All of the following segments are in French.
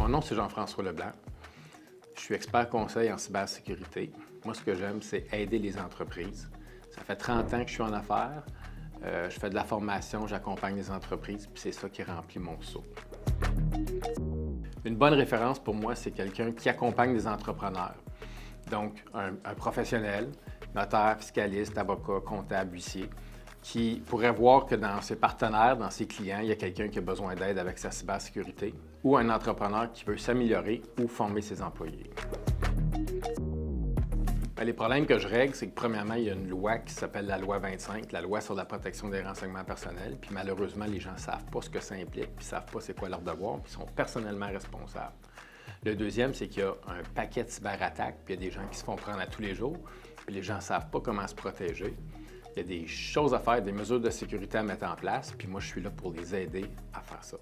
Mon nom, c'est Jean-François Leblanc. Je suis expert conseil en cybersécurité. Moi, ce que j'aime, c'est aider les entreprises. Ça fait 30 ans que je suis en affaires. Je fais de la formation, j'accompagne les entreprises, puis c'est ça qui remplit mon seau. Une bonne référence pour moi, c'est quelqu'un qui accompagne des entrepreneurs. Donc, un professionnel, notaire, fiscaliste, avocat, comptable, huissier, qui pourrait voir que dans ses partenaires, dans ses clients, il y a quelqu'un qui a besoin d'aide avec sa cybersécurité, ou un entrepreneur qui veut s'améliorer ou former ses employés. Les problèmes que je règle, c'est que premièrement, il y a une loi qui s'appelle la loi 25, la loi sur la protection des renseignements personnels, puis malheureusement, les gens ne savent pas ce que ça implique, puis ne savent pas c'est quoi leur devoir, puis sont personnellement responsables. Le deuxième, c'est qu'il y a un paquet de cyberattaques, puis il y a des gens qui se font prendre à tous les jours, puis les gens ne savent pas comment se protéger. Il y a des choses à faire, des mesures de sécurité à mettre en place, puis moi, je suis là pour les aider à faire ça.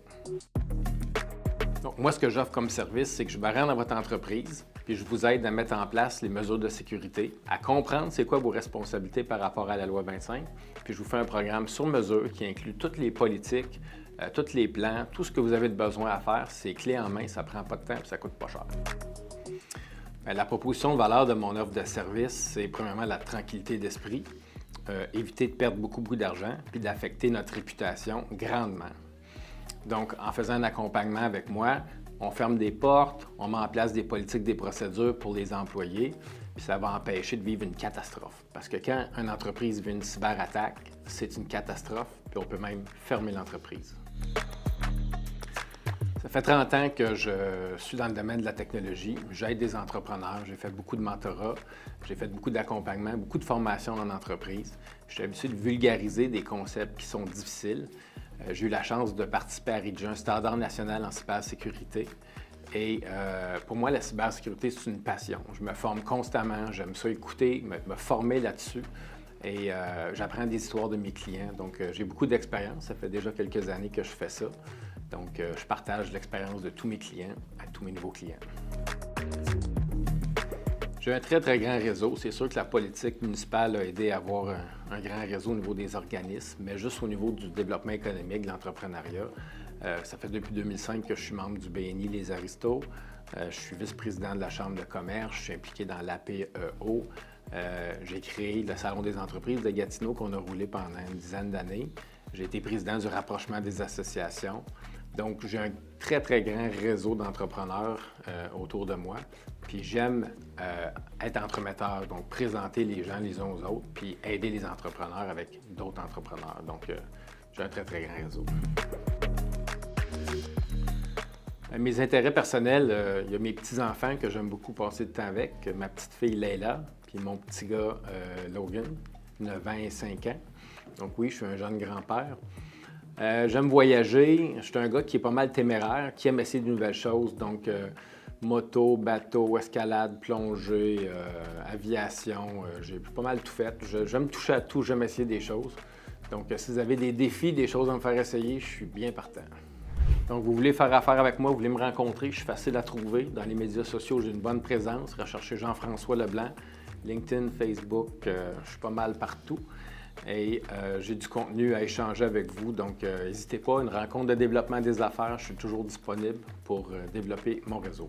Donc, moi, ce que j'offre comme service, c'est que je me rends dans votre entreprise, puis je vous aide à mettre en place les mesures de sécurité, à comprendre c'est quoi vos responsabilités par rapport à la loi 25, puis je vous fais un programme sur mesure qui inclut toutes les politiques, tous les plans, tout ce que vous avez de besoin à faire. C'est clé en main, ça ne prend pas de temps et ça ne coûte pas cher. La proposition de valeur de mon offre de service, c'est premièrement la tranquillité d'esprit, éviter de perdre beaucoup d'argent, puis d'affecter notre réputation grandement. Donc, en faisant un accompagnement avec moi, on ferme des portes, on met en place des politiques, des procédures pour les employés, puis ça va empêcher de vivre une catastrophe. Parce que quand une entreprise vit une cyberattaque, c'est une catastrophe, puis on peut même fermer l'entreprise. Ça fait 30 ans que je suis dans le domaine de la technologie. J'aide des entrepreneurs, j'ai fait beaucoup de mentorat, j'ai fait beaucoup d'accompagnement, beaucoup de formation en entreprise. Je suis habitué de vulgariser des concepts qui sont difficiles. J'ai eu la chance de participer à RIDGE, un standard national en cybersécurité. Et pour moi, la cybersécurité, c'est une passion. Je me forme constamment, j'aime ça écouter, me former là-dessus. Et j'apprends des histoires de mes clients. Donc, j'ai beaucoup d'expérience. Ça fait déjà quelques années que je fais ça. Donc, je partage l'expérience de tous mes clients à tous mes nouveaux clients. J'ai un très grand réseau. C'est sûr que la politique municipale a aidé à avoir un grand réseau au niveau des organismes, mais juste au niveau du développement économique, de l'entrepreneuriat. Ça fait depuis 2005 que je suis membre du BNI Les Aristos. Je suis vice-président de la Chambre de commerce. Je suis impliqué dans l'APEO. J'ai créé le Salon des entreprises de Gatineau qu'on a roulé pendant une dizaine d'années. J'ai été président du rapprochement des associations. Donc, j'ai un très grand réseau d'entrepreneurs autour de moi. Puis j'aime être entremetteur, donc présenter les gens les uns aux autres, puis aider les entrepreneurs avec d'autres entrepreneurs. Donc, j'ai un très grand réseau. Mes intérêts personnels, il y a mes petits-enfants que j'aime beaucoup passer de temps avec, ma petite fille Leila, puis mon petit gars Logan, 9 ans et 5 ans. Donc oui, je suis un jeune grand-père. J'aime voyager. Je suis un gars qui est pas mal téméraire, qui aime essayer de nouvelles choses. Donc, moto, bateau, escalade, plongée, aviation. J'ai pas mal tout fait. J'aime toucher à tout, j'aime essayer des choses. Donc, si vous avez des défis, des choses à me faire essayer, je suis bien partant. Donc, vous voulez faire affaire avec moi, vous voulez me rencontrer, je suis facile à trouver. Dans les médias sociaux, j'ai une bonne présence. Recherchez Jean-François Leblanc, LinkedIn, Facebook, je suis pas mal partout. Et j'ai du contenu à échanger avec vous, donc n'hésitez pas, une rencontre de développement des affaires, je suis toujours disponible pour développer mon réseau.